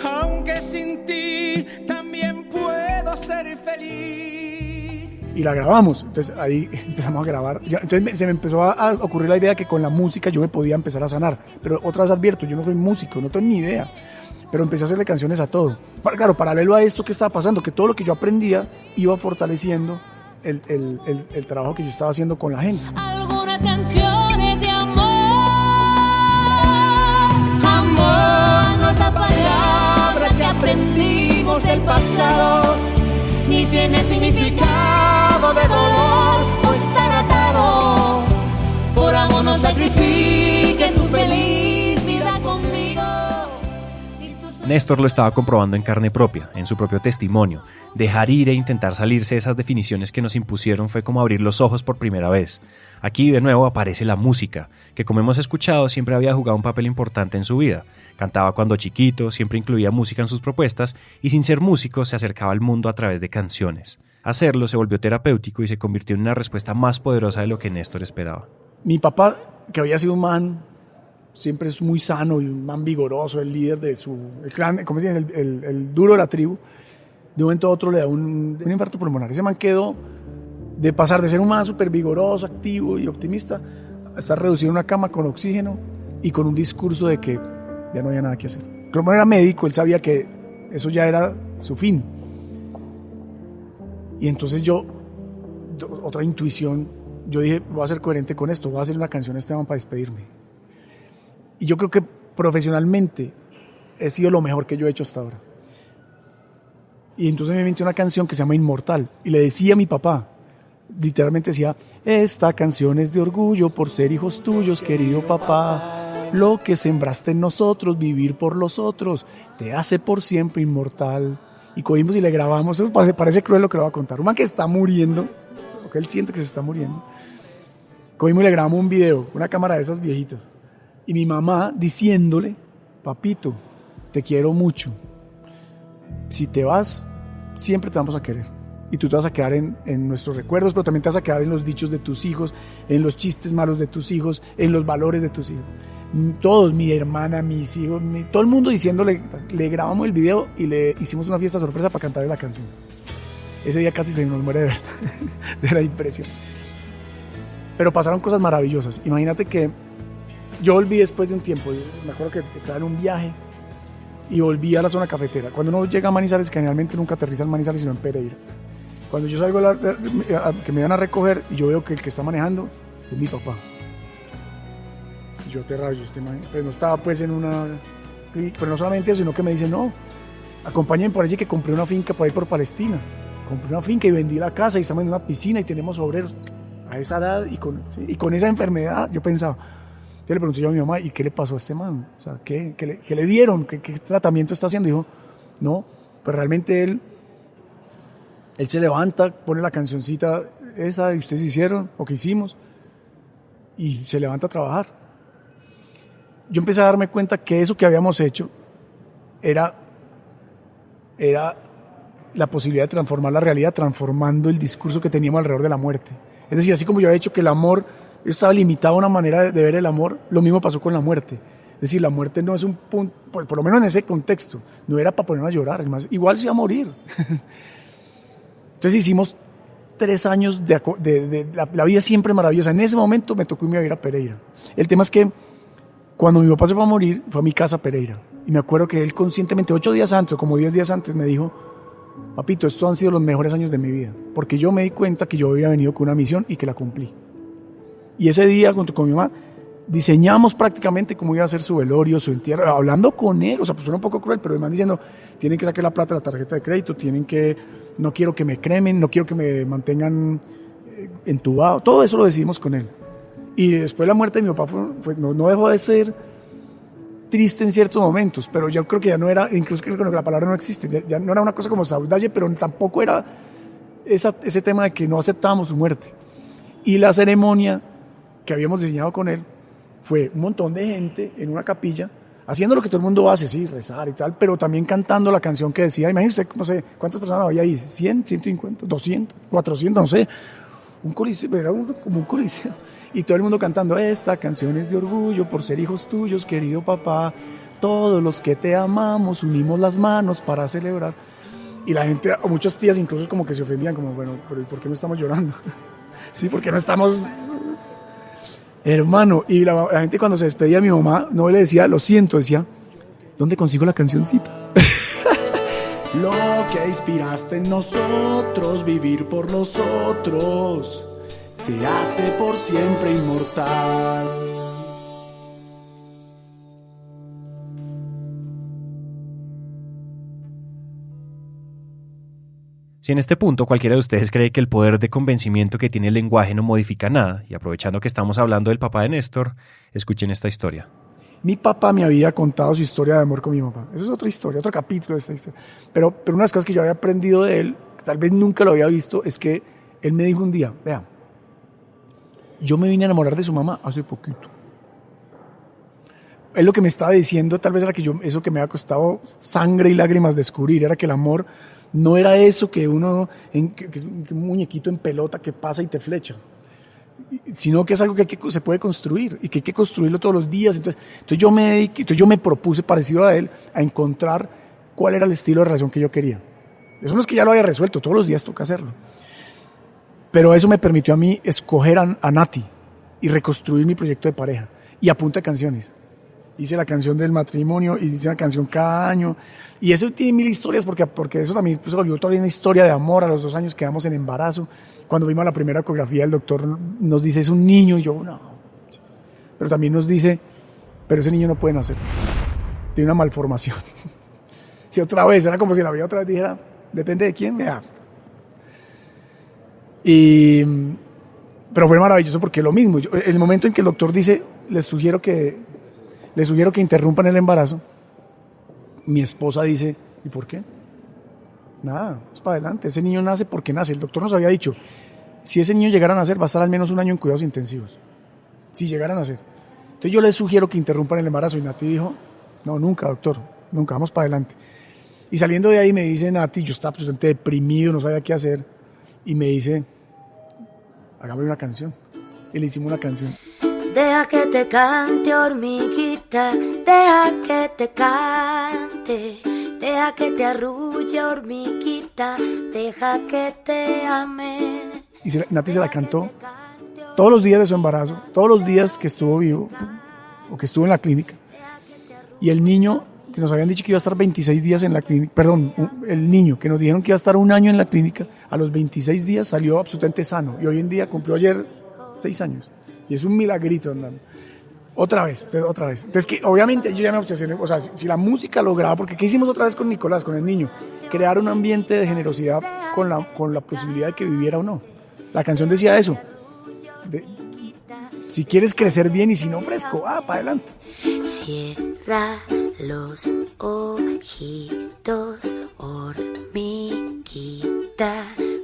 Aunque sin ti también puedo ser feliz. Y la grabamos, entonces ahí empezamos a grabar. Entonces se me empezó a ocurrir la idea que con la música yo me podía empezar a sanar. Pero otra vez advierto, yo no soy músico, no tengo ni idea. Pero empecé a hacerle canciones a todo. Claro, paralelo a esto, ¿qué estaba pasando? Que todo lo que yo aprendía iba fortaleciendo el trabajo que yo estaba haciendo con la gente. Algunas canciones de amor. Amor no es la palabra que aprendimos del pasado, ni tiene significado de dolor o estar atado. Por amor no sacrifiques tu felicidad conmigo. Néstor lo estaba comprobando en carne propia, en su propio testimonio. Dejar ir e intentar salirse de esas definiciones que nos impusieron fue como abrir los ojos por primera vez. Aquí de nuevo aparece la música, que como hemos escuchado siempre había jugado un papel importante en su vida. Cantaba cuando chiquito, siempre incluía música en sus propuestas y sin ser músico se acercaba al mundo a través de canciones. Hacerlo se volvió terapéutico y se convirtió en una respuesta más poderosa de lo que Néstor esperaba. Mi papá, que había sido un man, siempre es muy sano y un man vigoroso, el líder de el clan, ¿cómo se dice? El duro de la tribu. De un momento a otro le da un infarto pulmonar. Ese man quedó de pasar de ser un man súper vigoroso, activo y optimista a estar reducido en una cama con oxígeno y con un discurso de que ya no había nada que hacer. Como era médico, él sabía que eso ya era su fin. Y entonces otra intuición, yo dije, voy a ser coherente con esto, voy a hacer una canción a Esteban para despedirme. Y yo creo que profesionalmente he sido lo mejor que yo he hecho hasta ahora. Y entonces me inventé una canción que se llama Inmortal. Y le decía a mi papá, literalmente decía, esta canción es de orgullo por ser hijos tuyos, querido papá. Lo que sembraste en nosotros, vivir por los otros, te hace por siempre inmortal. Y cogimos y le grabamos, eso parece cruel lo que le voy a contar. Un man que está muriendo, o que él siente que se está muriendo. Cogimos y le grabamos un video, una cámara de esas viejitas. Y mi mamá diciéndole, papito, te quiero mucho. Si te vas, siempre te vamos a querer. y tú te vas a quedar en nuestros recuerdos, pero también te vas a quedar en los dichos de tus hijos, en los chistes malos de tus hijos, en los valores de tus hijos. Todos, mi hermana, mis hijos, todo el mundo diciéndole, le grabamos el video y le hicimos una fiesta sorpresa para cantarle la canción. Ese día casi se nos muere de verdad, de la impresión. Pero pasaron cosas maravillosas. Imagínate que yo volví después de un tiempo, me acuerdo que estaba en un viaje y volví a la zona cafetera. Cuando uno llega a Manizales, generalmente nunca aterriza en Manizales, sino en Pereira. Cuando yo salgo que me van a recoger y yo veo que el que está manejando es mi papá. Y yo aterrado, pues no estaba pues en una clínica, pero no solamente eso, sino que me dice, no, acompáñenme por allí que compré una finca por ahí por Palestina. Compré una finca y vendí la casa y estamos en una piscina y tenemos obreros. A esa edad y con esa enfermedad, yo pensaba, yo le pregunté yo a mi mamá, ¿y qué le pasó a este man? O sea, ¿qué le dieron? ¿Qué tratamiento está haciendo? Dijo, no, pues realmente él se levanta, pone la cancioncita esa que ustedes hicieron o que hicimos y se levanta a trabajar. Yo empecé a darme cuenta que eso que habíamos hecho era la posibilidad de transformar la realidad, transformando el discurso que teníamos alrededor de la muerte. Es decir, así como yo había hecho que el amor, yo estaba limitado a una manera de ver el amor, lo mismo pasó con la muerte. Es decir, la muerte no es un punto, por lo menos en ese contexto, no era para ponernos a llorar, igual se iba a morir. Entonces hicimos 3 años la vida siempre maravillosa. En ese momento me tocó irme a vivir a Pereira. El tema es que cuando mi papá se fue a morir, fue a mi casa a Pereira. Y me acuerdo que él conscientemente, 8 días antes, o como 10 días antes, me dijo, papito, estos han sido los mejores años de mi vida, porque yo me di cuenta que yo había venido con una misión y que la cumplí. Y ese día, junto con mi mamá, diseñamos prácticamente cómo iba a ser su velorio, su entierro, hablando con él, o sea, pues suena un poco cruel, pero además diciendo, tienen que sacar la plata de la tarjeta de crédito, no quiero que me cremen, no quiero que me mantengan entubado, todo eso lo decidimos con él. Y después de la muerte de mi papá no dejó de ser triste en ciertos momentos, pero yo creo que ya no era, incluso creo que la palabra no existe, ya no era una cosa como saudade, pero tampoco era ese tema de que no aceptábamos su muerte. Y la ceremonia que habíamos diseñado con él fue un montón de gente en una capilla, haciendo lo que todo el mundo hace, sí, rezar y tal, pero también cantando la canción que decía, imagínese usted, no sé, ¿cuántas personas había ahí? ¿100, 150, 200, 400, no sé? Un coliseo, era como un coliseo. Y todo el mundo cantando, esta canción es de orgullo por ser hijos tuyos, querido papá. Todos los que te amamos unimos las manos para celebrar. Y la gente, muchas tías incluso como que se ofendían, como, bueno, pero ¿por qué no estamos llorando? Sí, porque no estamos... Hermano, y la gente cuando se despedía de mi mamá, no le decía, lo siento, decía, ¿dónde consigo la cancioncita? Lo que inspiraste en nosotros, vivir por los otros, te hace por siempre inmortal. Si en este punto cualquiera de ustedes cree que el poder de convencimiento que tiene el lenguaje no modifica nada, y aprovechando que estamos hablando del papá de Néstor, escuchen esta historia. Mi papá me había contado su historia de amor con mi papá. Esa es otra historia, otro capítulo de esta historia. Pero una de las cosas que yo había aprendido de él, que tal vez nunca lo había visto, es que él me dijo un día, vea, yo me vine a enamorar de su mamá hace poquito. Él lo que me estaba diciendo tal vez era que eso que me había costado sangre y lágrimas descubrir, era que el amor no era eso que que es un muñequito en pelota que pasa y te flecha, sino que es algo que se puede construir y que hay que construirlo todos los días. Entonces yo me propuse, parecido a él, a encontrar cuál era el estilo de relación que yo quería. Eso no es que ya lo haya resuelto, todos los días toca hacerlo. Pero eso me permitió a mí escoger a Nati y reconstruir mi proyecto de pareja. Y a punta de canciones. Hice la canción del matrimonio y hice una canción cada año. Y eso tiene 1000 historias porque eso también se volvió todavía una historia de amor. A los 2 años quedamos en embarazo. Cuando vimos la primera ecografía, el doctor nos dice, es un niño. Y yo, no. Pero también nos dice, pero ese niño no puede nacer. Tiene una malformación. Y otra vez, era como si la vida otra vez dijera, depende de quién, vea. Pero fue maravilloso porque lo mismo, el momento en que el doctor dice, les sugiero que interrumpan el embarazo, mi esposa dice, ¿y por qué? Nada, es para adelante, ese niño nace porque nace. El doctor nos había dicho, si ese niño llegara a nacer va a estar al menos 1 año en cuidados intensivos, si llegara a nacer. Entonces yo les sugiero que interrumpan el embarazo y Nati dijo, no, nunca doctor, nunca, vamos para adelante. Y saliendo de ahí me dice Nati, yo estaba absolutamente deprimido, no sabía qué hacer. y me dice, hagamos una canción. Y le hicimos una canción. Deja que te cante, hormiguita, deja que te cante, deja que te arrulle, hormiguita, deja que te ame. Y Nati se la cantó todos los días de su embarazo, todos los días que estuvo vivo o que estuvo en la clínica. Y el niño, que nos habían dicho que iba a estar 26 días en la clínica, perdón, el niño que nos dijeron que iba a estar 1 año en la clínica, a los 26 días salió absolutamente sano. Y hoy en día cumplió ayer 6 años. Y es un milagrito andando. Otra vez. Entonces, que obviamente yo ya me obsesioné. O sea, si la música lograba, porque ¿qué hicimos otra vez con Nicolás, con el niño? Crear un ambiente de generosidad con la posibilidad de que viviera o no. La canción decía eso. Si quieres crecer bien y si no, fresco, para adelante. Cierra los ojitos, hormiguita,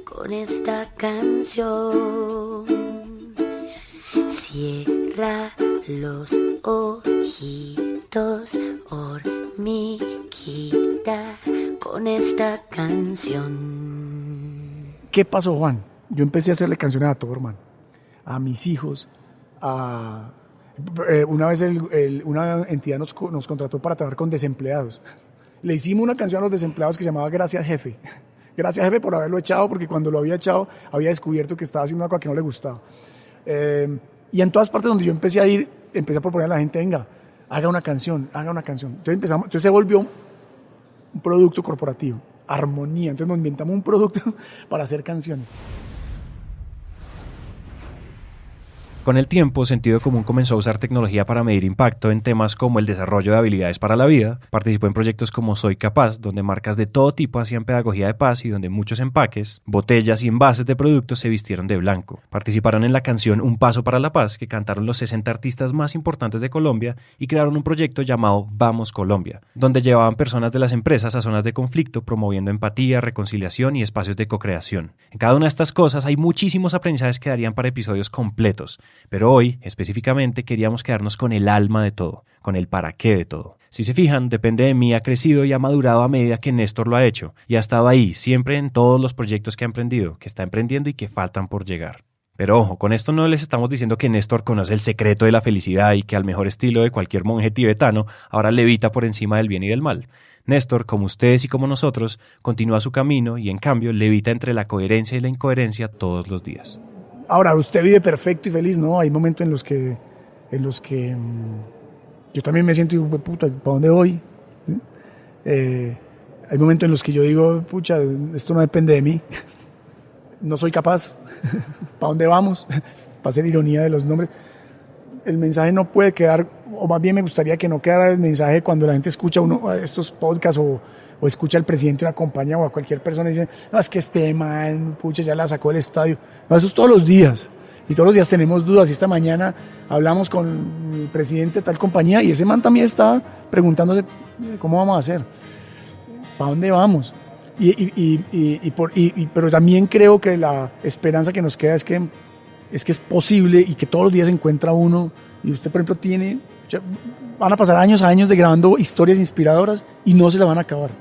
con esta canción. Cierra los ojitos, hormiguita, con esta canción. ¿Qué pasó, Juan? Yo empecé a hacerle canciones a todo, hermano. A mis hijos, una vez una entidad nos contrató para trabajar con desempleados. Le hicimos una canción a los desempleados que se llamaba Gracias, Jefe. Gracias, jefe, por haberlo echado, porque cuando lo había echado había descubierto que estaba haciendo algo que no le gustaba. Y en todas partes donde yo empecé a ir, empecé a proponer a la gente, venga, haga una canción. Entonces se volvió un producto corporativo, armonía. Entonces nos inventamos un producto para hacer canciones. Con el tiempo, Sentido Común comenzó a usar tecnología para medir impacto en temas como el desarrollo de habilidades para la vida. Participó en proyectos como Soy Capaz, donde marcas de todo tipo hacían pedagogía de paz y donde muchos empaques, botellas y envases de productos se vistieron de blanco. Participaron en la canción Un Paso para la Paz, que cantaron los 60 artistas más importantes de Colombia, y crearon un proyecto llamado Vamos Colombia, donde llevaban personas de las empresas a zonas de conflicto, promoviendo empatía, reconciliación y espacios de co-creación. En cada una de estas cosas hay muchísimos aprendizajes que darían para episodios completos. Pero hoy, específicamente, queríamos quedarnos con el alma de todo, con el para qué de todo. Si se fijan, Depende de mí ha crecido y ha madurado a medida que Néstor lo ha hecho, y ha estado ahí, siempre en todos los proyectos que ha emprendido, que está emprendiendo y que faltan por llegar. Pero ojo, con esto no les estamos diciendo que Néstor conoce el secreto de la felicidad y que al mejor estilo de cualquier monje tibetano, ahora levita por encima del bien y del mal. Néstor, como ustedes y como nosotros, continúa su camino y en cambio levita entre la coherencia y la incoherencia todos los días. Ahora, usted vive perfecto y feliz, ¿no? Hay momentos en los que yo también me siento, puta, ¿para dónde voy? Hay momentos en los que yo digo, pucha, esto no depende de mí, no soy capaz, ¿para dónde vamos? Para hacer ironía de los nombres. El mensaje no puede quedar, o más bien me gustaría que no quedara el mensaje cuando la gente escucha estos podcasts o escucha al presidente de una compañía o a cualquier persona y dice, no, es que este man, pucha, ya la sacó del estadio. No, eso es todos los días. Y todos los días tenemos dudas. Y esta mañana hablamos con el presidente de tal compañía y ese man también está preguntándose cómo vamos a hacer, para dónde vamos. Pero también creo que la esperanza que nos queda es que es posible y que todos los días se encuentra uno. Y usted, por ejemplo, van a pasar años de grabando historias inspiradoras y no se la van a acabar.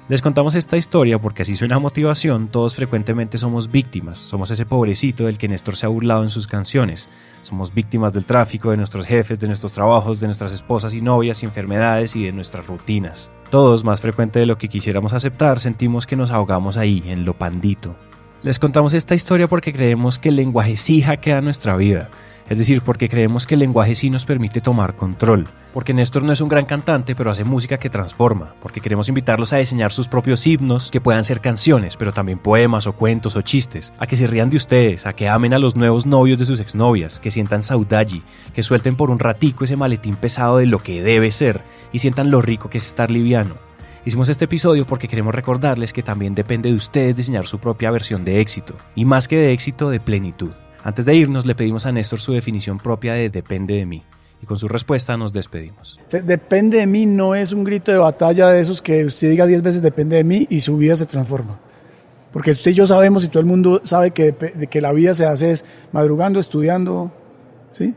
Les contamos esta historia porque así suena motivación, todos frecuentemente somos víctimas, somos ese pobrecito del que Néstor se ha burlado en sus canciones, somos víctimas del tráfico, de nuestros jefes, de nuestros trabajos, de nuestras esposas y novias y enfermedades y de nuestras rutinas. Todos, más frecuente de lo que quisiéramos aceptar, sentimos que nos ahogamos ahí, en lo pandito. Les contamos esta historia porque creemos que el lenguaje sí hackea nuestra vida. Es decir, porque creemos que el lenguaje sí nos permite tomar control. Porque Néstor no es un gran cantante, pero hace música que transforma. Porque queremos invitarlos a diseñar sus propios himnos, que puedan ser canciones, pero también poemas o cuentos o chistes. A que se rían de ustedes, a que amen a los nuevos novios de sus exnovias, que sientan saudade, que suelten por un ratico ese maletín pesado de lo que debe ser y sientan lo rico que es estar liviano. Hicimos este episodio porque queremos recordarles que también depende de ustedes diseñar su propia versión de éxito. Y más que de éxito, de plenitud. Antes de irnos, le pedimos a Néstor su definición propia de Depende de mí. Y con su respuesta nos despedimos. Depende de mí no es un grito de batalla de esos que usted diga 10 veces depende de mí y su vida se transforma. Porque usted y yo sabemos y todo el mundo sabe que la vida se hace es madrugando, estudiando, ¿sí?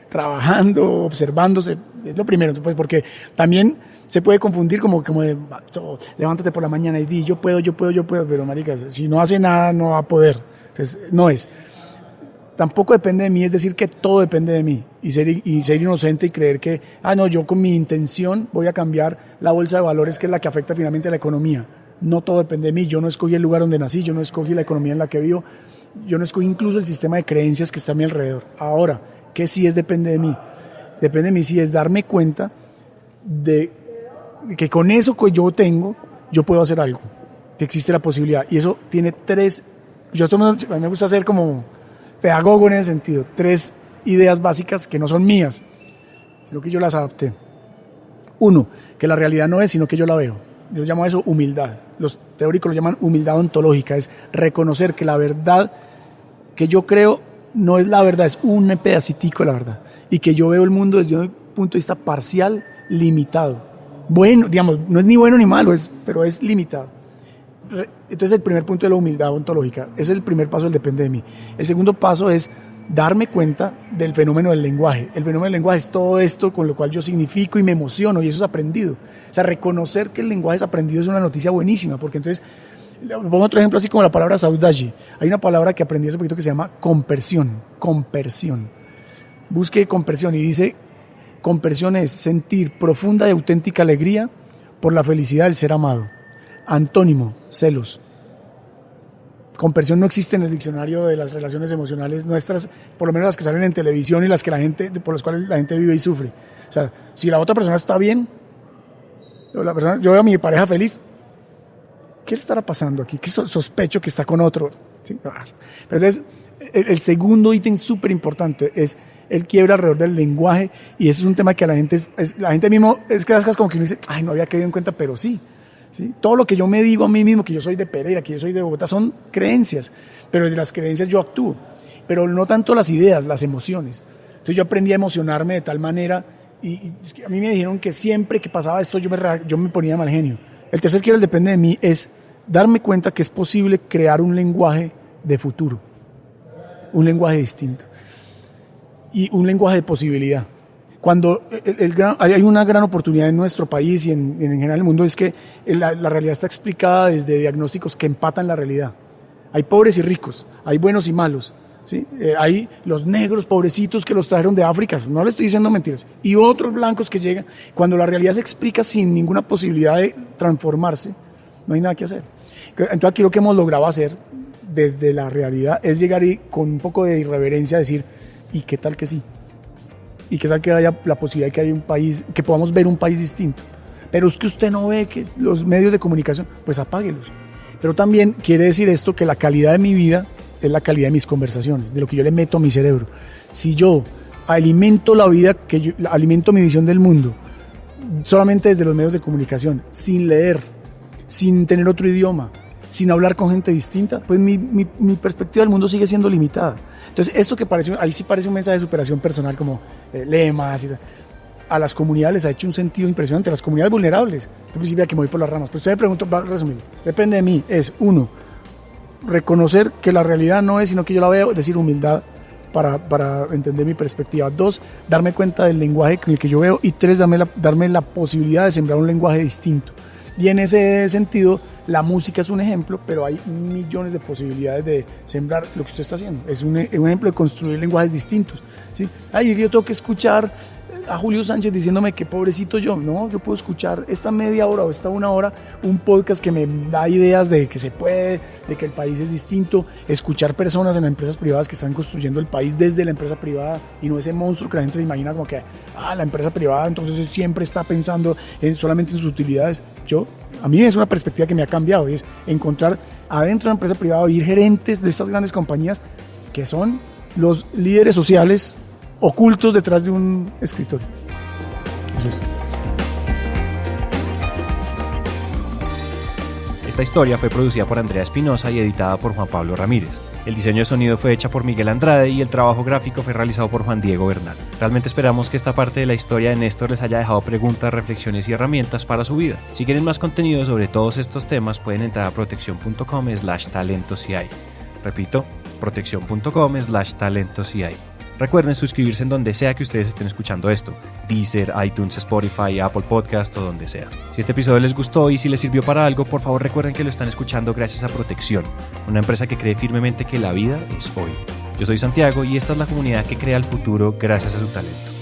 Trabajando, observándose, es lo primero, pues porque también se puede confundir como de levántate por la mañana y di yo puedo, pero marica, si no hace nada no va a poder. Entonces, no es. Tampoco depende de mí, es decir que todo depende de mí y ser inocente y creer que, no, yo con mi intención voy a cambiar la bolsa de valores que es la que afecta finalmente a la economía. No todo depende de mí, yo no escogí el lugar donde nací, yo no escogí la economía en la que vivo, yo no escogí incluso el sistema de creencias que está a mi alrededor. Ahora, ¿qué sí es depende de mí? Depende de mí sí es darme cuenta de que con eso que yo tengo, yo puedo hacer algo, que existe la posibilidad. Y eso tiene 3, a mí me gusta ser como pedagogo en ese sentido, 3 ideas básicas que no son mías, sino que yo las adapté. 1, que la realidad no es, sino que yo la veo. Yo llamo a eso humildad. Los teóricos lo llaman humildad ontológica, es reconocer que la verdad que yo creo no es la verdad, es un pedacitico de la verdad. Y que yo veo el mundo desde un punto de vista parcial, limitado. Bueno, digamos, no es ni bueno ni malo, pero es limitado. Entonces el primer punto de la humildad ontológica, ese es el primer paso del depende de mí. El segundo paso es darme cuenta del fenómeno del lenguaje. El fenómeno del lenguaje es todo esto con lo cual yo significo y me emociono, y eso es aprendido. O sea, reconocer que el lenguaje es aprendido es una noticia buenísima, porque entonces, pongo otro ejemplo así como la palabra saudaji. Hay una palabra que aprendí hace poquito que se llama compersión. Busque compersión y dice, compersión es sentir profunda y auténtica alegría por la felicidad del ser amado. Antónimo, celos. Compersión no existe en el diccionario de las relaciones emocionales nuestras, por lo menos las que salen en televisión y las que por las cuales la gente vive y sufre. O sea, si la otra persona está bien, yo veo a mi pareja feliz, ¿qué le estará pasando aquí? ¿Qué sospecho que está con otro? ¿Sí? Pero entonces, el segundo ítem súper importante es el quiebre alrededor del lenguaje, y ese es un tema que la gente mismo, es que las cosas como que uno dice, no había caído en cuenta, pero sí. ¿Sí? Todo lo que yo me digo a mí mismo, que yo soy de Pereira, que yo soy de Bogotá, son creencias, pero desde las creencias yo actúo, pero no tanto las ideas, las emociones. Entonces yo aprendí a emocionarme de tal manera, y a mí me dijeron que siempre que pasaba esto yo me ponía mal genio. El tercer quiero, el depende de mí, es darme cuenta que es posible crear un lenguaje de futuro, un lenguaje distinto y un lenguaje de posibilidad. Cuando hay una gran oportunidad en nuestro país y en general el mundo, es que la realidad está explicada desde diagnósticos que empatan la realidad. Hay pobres y ricos, hay buenos y malos, ¿sí? Hay los negros pobrecitos que los trajeron de África, no le estoy diciendo mentiras, y otros blancos que llegan. Cuando la realidad se explica sin ninguna posibilidad de transformarse, no hay nada que hacer. Entonces aquí lo que hemos logrado hacer desde la realidad es llegar y con un poco de irreverencia decir, ¿y qué tal que sí? Y que tal que haya la posibilidad de que haya un país, que podamos ver un país distinto. Pero es que usted no ve que los medios de comunicación, pues apáguelos. Pero también quiere decir esto que la calidad de mi vida es la calidad de mis conversaciones, de lo que yo le meto a mi cerebro. Si yo alimento la vida, alimento mi visión del mundo solamente desde los medios de comunicación, sin leer, sin tener otro idioma, sin hablar con gente distinta, pues mi perspectiva del mundo sigue siendo limitada. Entonces, esto que parece, ahí sí parece un mensaje de superación personal, como lemas y tal. A las comunidades les ha hecho un sentido impresionante, a las comunidades vulnerables. Yo principio que me voy por las ramas, pero usted me pregunta, va a resumir. Depende de mí, es 1, reconocer que la realidad no es, sino que yo la veo, es decir, humildad para entender mi perspectiva. 2, darme cuenta del lenguaje con el que yo veo. Y 3, darme la posibilidad de sembrar un lenguaje distinto. Y en ese sentido, la música es un ejemplo, pero hay millones de posibilidades de sembrar lo que usted está haciendo. Es un ejemplo de construir lenguajes distintos, ¿sí? Yo tengo que escuchar a Julio Sánchez diciéndome que pobrecito yo. No, yo puedo escuchar esta media hora o esta 1 hora un podcast que me da ideas de que se puede, de que el país es distinto, escuchar personas en las empresas privadas que están construyendo el país desde la empresa privada y no ese monstruo que la gente se imagina como que la empresa privada entonces siempre está pensando solamente en sus utilidades. A mí es una perspectiva que me ha cambiado, y es encontrar adentro de la empresa privada, oír gerentes de estas grandes compañías que son los líderes sociales ocultos detrás de un escritorio. Eso es. Esta Esta historia fue producida por Andrea Espinosa y editada por Juan Pablo Ramírez. El diseño de sonido fue hecha por Miguel Andrade y el trabajo gráfico fue realizado por Juan Diego Bernal. Realmente esperamos que esta parte de la historia de Néstor les haya dejado preguntas, reflexiones y herramientas para su vida. Si quieren más contenido sobre todos estos temas, pueden entrar a protección.com/talentosci. Repito, protección.com/talentosci. Recuerden suscribirse en donde sea que ustedes estén escuchando esto, Deezer, iTunes, Spotify, Apple Podcast o donde sea. Si este episodio les gustó y si les sirvió para algo, por favor recuerden que lo están escuchando gracias a Protección, una empresa que cree firmemente que la vida es hoy. Yo soy Santiago y esta es la comunidad que crea el futuro gracias a su talento.